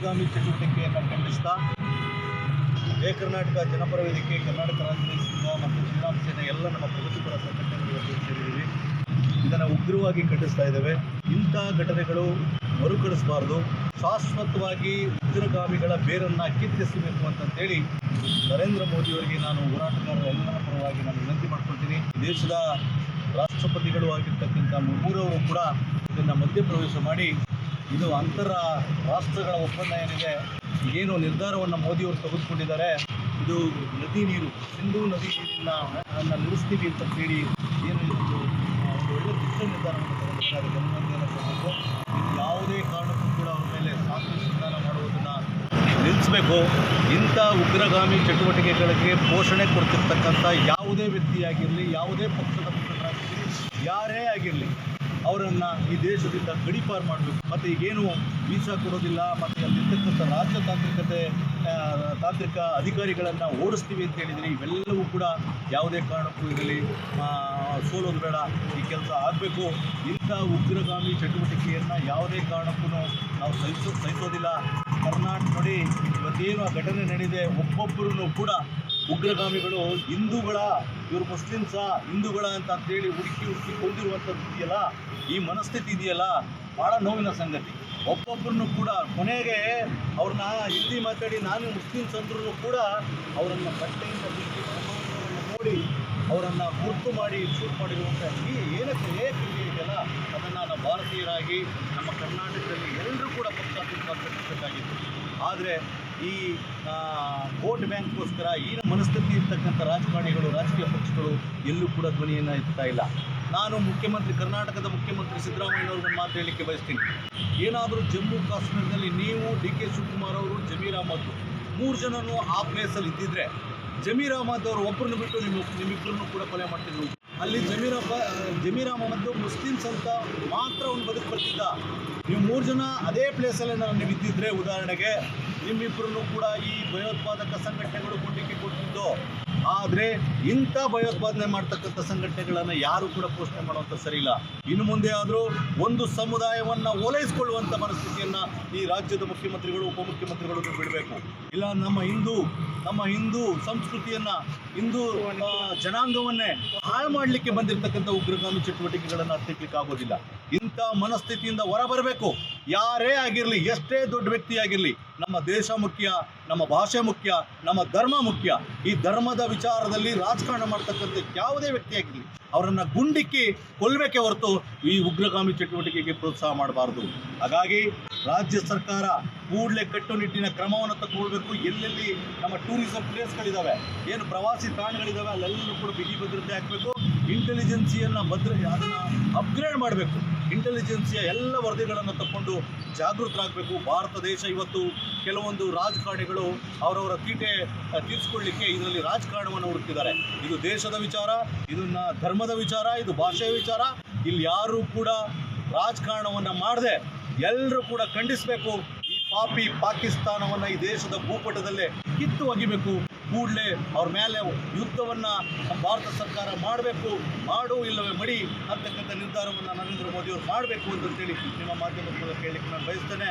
GAMI ಚಟುವಟಿಕೆಯನ್ನು ಖಂಡಿಸ್ತಾ ಕರ್ನಾಟಕ ಜನಪರ ವೇದಿಕೆ, ಕರ್ನಾಟಕ ರಾಜ್ಯ ಸಂಘ ಮತ್ತು ಶ್ರೀರಾಮ ಸೇನೆ ಎಲ್ಲ ನಮ್ಮ ಪ್ರಗತಿಪರ ಸಂಘಟನೆಗಳು ಸೇರಿದ್ದೀವಿ. ಇದನ್ನು ಉಗ್ರವಾಗಿ ಖಂಡಿಸ್ತಾ ಇದ್ದೇವೆ. ಇಂಥ ಘಟನೆಗಳು ಮರುಕಳಿಸಬಾರ್ದು. ಶಾಶ್ವತವಾಗಿ ಉಗ್ರಗಾಮಿಗಳ ಬೇರನ್ನು ಕಿತ್ತೆಸಬೇಕು ಅಂತಂತೇಳಿ ನರೇಂದ್ರ ಮೋದಿಯವರಿಗೆ ನಾನು ಹೋರಾಟಗಾರರ ಎಲ್ಲರ ಪರವಾಗಿ ನಾನು ವಿನಂತಿ ಮಾಡ್ಕೊಳ್ತೀನಿ. ದೇಶದ ರಾಷ್ಟ್ರಪತಿಗಳು ಆಗಿರ್ತಕ್ಕಂಥ ಮುರ್ಮುರವರು ಕೂಡ ಇದನ್ನು ಮಧ್ಯಪ್ರವೇಶ ಮಾಡಿ ಇದು ಅಂತರ ರಾಷ್ಟ್ರಗಳ ಒಪ್ಪಂದ ಏನಿದೆ, ಏನು ನಿರ್ಧಾರವನ್ನು ಮೋದಿಯವರು ತೆಗೆದುಕೊಂಡಿದ್ದಾರೆ, ಇದು ನದಿ ನೀರು, ಸಿಂಧೂ ನದಿ ನೀರನ್ನು ನಿಲ್ಲಿಸ್ತೀವಿ ಅಂತೇಳಿ ಏನು ಒಂದು ಒಳ್ಳೆಯ ದಿಟ್ಟ ನಿರ್ಧಾರವನ್ನು ತೆಗೆದುಕೊಂಡಿದ್ದಾರೆ. ಗಮನವನ್ನು ಕೊಡಬೇಕು. ಇದು ಯಾವುದೇ ಕಾರಣಕ್ಕೂ ಕೂಡ ಅವ್ರ ಮೇಲೆ ಸಾಕಷ್ಟು ಸ್ನಾನ ಮಾಡುವುದನ್ನು ನಿಲ್ಲಿಸಬೇಕು. ಇಂಥ ಉಗ್ರಗಾಮಿ ಚಟುವಟಿಕೆಗಳಿಗೆ ಪೋಷಣೆ ಕೊಡ್ತಿರ್ತಕ್ಕಂಥ ಯಾವುದೇ ವ್ಯಕ್ತಿಯಾಗಿರಲಿ, ಯಾವುದೇ ಪಕ್ಷದ ಮುಖಂಡರಾಗಿರಲಿ, ಯಾರೇ ಆಗಿರಲಿ, ಅವರನ್ನು ಈ ದೇಶದಿಂದ ಗಡೀಪಾರು ಮಾಡಬೇಕು. ಮತ್ತು ಈಗೇನು ವೀಸಾ ಕೊಡೋದಿಲ್ಲ ಮತ್ತು ಅಲ್ಲಿರ್ತಕ್ಕಂಥ ತಾಂತ್ರಿಕ ಅಧಿಕಾರಿಗಳನ್ನು ಓಡಿಸ್ತೀವಿ ಅಂತ ಹೇಳಿದರೆ ಇವೆಲ್ಲವೂ ಕೂಡ ಯಾವುದೇ ಕಾರಣಕ್ಕೂ ಇದರಲ್ಲಿ ಸೋಲೋದು ಬೇಡ. ಈ ಕೆಲಸ ಆಗಬೇಕು. ಇಂಥ ಉಗ್ರಗಾಮಿ ಚಟುವಟಿಕೆಯನ್ನು ಯಾವುದೇ ಕಾರಣಕ್ಕೂ ನಾವು ಸಹಿಸೋದಿಲ್ಲ. ಕರ್ನಾಟಕ ನೋಡಿ, ಇವತ್ತೇನು ಆ ಘಟನೆ ನಡೆದಿದೆ, ಒಬ್ಬೊಬ್ಬರೂ ಕೂಡ ಉಗ್ರಗಾಮಿಗಳು ಇವರು ಮುಸ್ಲಿಮ್ಸಾ ಹಿಂದೂಗಳ ಅಂತೇಳಿ ಹುಡುಕಿ ಕೊಂದಿರುವಂಥದ್ದು ಇದೆಯಲ್ಲ, ಈ ಮನಸ್ಥಿತಿ ಇದೆಯಲ್ಲ, ಭಾಳ ನೋವಿನ ಸಂಗತಿ. ಒಬ್ಬೊಬ್ಬರನ್ನು ಕೂಡ ಕೊನೆಗೆ ಅವ್ರನ್ನ ಹಿಂದಿ ಮಾತಾಡಿ ನಾನು ಮುಸ್ಲಿಮ್ಸ್ ಅಂದ್ರೂ ಕೂಡ ಅವರನ್ನು ಬಟ್ಟೆಯಿಂದ ಬಿಟ್ಟು ನೋಡಿ ಅವರನ್ನು ಗುರ್ತು ಮಾಡಿ ಶೂಟ್ ಮಾಡಿರುವಂಥ ಏನಕ್ಕೆ ಇದೆಯಲ್ಲ, ಅದನ್ನು ನಾವು ಭಾರತೀಯರಾಗಿ ನಮ್ಮ ಕರ್ನಾಟಕದಲ್ಲಿ ಎಲ್ಲರೂ ಕೂಡ ಪಕ್ಷಾತೀತವಾಗಿತ್ತು. ಆದರೆ ಈ ವೋಟ್ ಬ್ಯಾಂಕ್ಗೋಸ್ಕರ ಈ ಮನಸ್ಥಿತಿ ಇರ್ತಕ್ಕಂಥ ರಾಜಕಾರಣಿಗಳು, ರಾಜಕೀಯ ಪಕ್ಷಗಳು ಎಲ್ಲೂ ಕೂಡ ಧ್ವನಿಯನ್ನು ಎತ್ತಾ ಇಲ್ಲ. ನಾನು ಕರ್ನಾಟಕದ ಮುಖ್ಯಮಂತ್ರಿ ಸಿದ್ದರಾಮಯ್ಯವ್ರಿಗೆ ಮಾತು ಹೇಳಲಿಕ್ಕೆ ಬಯಸ್ತೀನಿ. ಏನಾದರೂ ಜಮ್ಮು ಕಾಶ್ಮೀರದಲ್ಲಿ ನೀವು ಡಿ.ಕೆ. ಶಿವಕುಮಾರ್ ಅವರು, ಜಮೀರ್ ಅಹಮದ್ 3 ಜನನು ಆ ಪ್ಲೇಸಲ್ಲಿ ಇದ್ದಿದ್ರೆ, ಜಮೀರ್ ಅಹಮದ್ ಅವರು ಒಬ್ಬರನ್ನು ಬಿಟ್ಟು ನಿಮ್ಮಿಬ್ಬರನ್ನು ಕೂಡ ಕೊಲೆ ಮಾಡ್ತಿದ್ರು. ಅಲ್ಲಿ ಜಮೀರ್ ಅಹಮದ್ ಮುಸ್ಲಿಮ್ಸ್ ಅಂತ ಮಾತ್ರ ಅವ್ನು ಬರ್ತಿದ್ದ. ನೀವು 3 ಜನ ಅದೇ ಪ್ಲೇಸಲ್ಲಿ ನೀವು ಇದ್ದಿದ್ರೆ, ಉದಾಹರಣೆಗೆ ನಿಮ್ಮಿಬ್ಬರನ್ನು ಕೂಡ ಈ ಭಯೋತ್ಪಾದಕ ಸಂಘಟನೆಗಳು ಕೊಟ್ಟಿಗೆ ಕೊಟ್ಟಿದ್ದು. ಆದರೆ ಇಂಥ ಭಯೋತ್ಪಾದನೆ ಮಾಡ್ತಕ್ಕಂಥ ಸಂಘಟನೆಗಳನ್ನು ಯಾರು ಕೂಡ ಪೋಷಣೆ ಮಾಡುವಂಥ ಸರಿ ಇಲ್ಲ. ಇನ್ನು ಮುಂದೆ ಆದರೂ ಒಂದು ಸಮುದಾಯವನ್ನು ಓಲೈಸಿಕೊಳ್ಳುವಂಥ ಮನಸ್ಥಿತಿಯನ್ನು ಈ ರಾಜ್ಯದ ಮುಖ್ಯಮಂತ್ರಿಗಳು, ಉಪಮುಖ್ಯಮಂತ್ರಿಗಳು ಬಿಡಬೇಕು. ಇಲ್ಲ ನಮ್ಮ ಹಿಂದೂ ಸಂಸ್ಕೃತಿಯನ್ನು, ಹಿಂದೂ ಜನಾಂಗವನ್ನೇ ಹಾಳು ಮಾಡಲಿಕ್ಕೆ ಬಂದಿರತಕ್ಕಂಥ ಉಗ್ರಗಾಮಿ ಚಟುವಟಿಕೆಗಳನ್ನು ಹತ್ತಿಕ್ಕಲಿಕ್ಕೆ ಆಗೋದಿಲ್ಲ. ಇಂಥ ಮನಸ್ಥಿತಿಯಿಂದ ಹೊರಬರಬೇಕು. ಯಾರೇ ಆಗಿರಲಿ, ಎಷ್ಟೇ ದೊಡ್ಡ ವ್ಯಕ್ತಿ ಆಗಿರಲಿ, ನಮ್ಮ ದೇಶ ಮುಖ್ಯ, ನಮ್ಮ ಭಾಷೆ ಮುಖ್ಯ, ನಮ್ಮ ಧರ್ಮ ಮುಖ್ಯ. ಈ ಧರ್ಮದ ವಿಚಾರದಲ್ಲಿ ರಾಜಕಾರಣ ಮಾಡ್ತಕ್ಕಂಥ ಯಾವುದೇ ವ್ಯಕ್ತಿಯಾಗಿರಲಿ ಅವರನ್ನು ಗುಂಡಿಕ್ಕಿ ಕೊಲ್ಲಬೇಕೇ ಹೊರತು ಈ ಉಗ್ರಗಾಮಿ ಚಟುವಟಿಕೆಗೆ ಪ್ರೋತ್ಸಾಹ ಮಾಡಬಾರ್ದು. ಹಾಗಾಗಿ ರಾಜ್ಯ ಸರ್ಕಾರ ಕೂಡಲೇ ಕಟ್ಟುನಿಟ್ಟಿನ ಕ್ರಮವನ್ನು ತಗೊಳ್ಬೇಕು. ಎಲ್ಲೆಲ್ಲಿ ನಮ್ಮ ಟೂರಿಸಂ ಪ್ಲೇಸ್ಗಳಿದ್ದಾವೆ, ಏನು ಪ್ರವಾಸಿ ತಾಣಗಳಿದ್ದಾವೆ, ಅಲ್ಲೆಲ್ಲರೂ ಕೂಡ ಬಿಗಿ ಭದ್ರತೆ ಹಾಕಬೇಕು. ಇಂಟೆಲಿಜೆನ್ಸಿಯನ್ನು ಅದನ್ನು ಅಪ್ಗ್ರೇಡ್ ಮಾಡಬೇಕು. ಇಂಟೆಲಿಜೆನ್ಸಿಯ ಎಲ್ಲ ವರದಿಗಳನ್ನು ತಗೊಂಡು ಜಾಗೃತರಾಗಬೇಕು. ಭಾರತ ದೇಶ ಇವತ್ತು ಕೆಲವೊಂದು ರಾಜಕಾರಣಿಗಳು ಅವರವರ ತೀಟೆ ತೀರಿಸ್ಕೊಳ್ಳಿಕ್ಕೆ ಇದರಲ್ಲಿ ರಾಜಕಾರಣವನ್ನು ಹುಡುಕ್ತಿದ್ದಾರೆ. ಇದು ದೇಶದ ವಿಚಾರ, ಇದನ್ನು ಧರ್ಮದ ವಿಚಾರ, ಇದು ಭಾಷೆಯ ವಿಚಾರ. ಇಲ್ಲಿ ಯಾರೂ ಕೂಡ ರಾಜಕಾರಣವನ್ನು ಮಾಡದೆ ಎಲ್ಲರೂ ಕೂಡ ಖಂಡಿಸಬೇಕು. ಈ ಪಾಪಿ ಪಾಕಿಸ್ತಾನವನ್ನು ಈ ದೇಶದ ಭೂಪಟದಲ್ಲೇ ಕಿತ್ತು ಒಗಿಬೇಕು. ಕೂಡಲೇ ಅವ್ರ ಮೇಲೆ ಯುದ್ಧವನ್ನು ಭಾರತ ಸರ್ಕಾರ ಮಾಡಬೇಕು. ಇಲ್ಲವೇ ಮಡಿ ಅಂತಕ್ಕಂಥ ನಿರ್ಧಾರವನ್ನು ನರೇಂದ್ರ ಮೋದಿಯವರು ಮಾಡಬೇಕು ಅಂತೇಳಿ ನಿಮ್ಮ ಮಾಧ್ಯಮದ ಮೂಲಕ ಹೇಳಲಿಕ್ಕೆ ನಾನು ಬಯಸ್ತೇನೆ.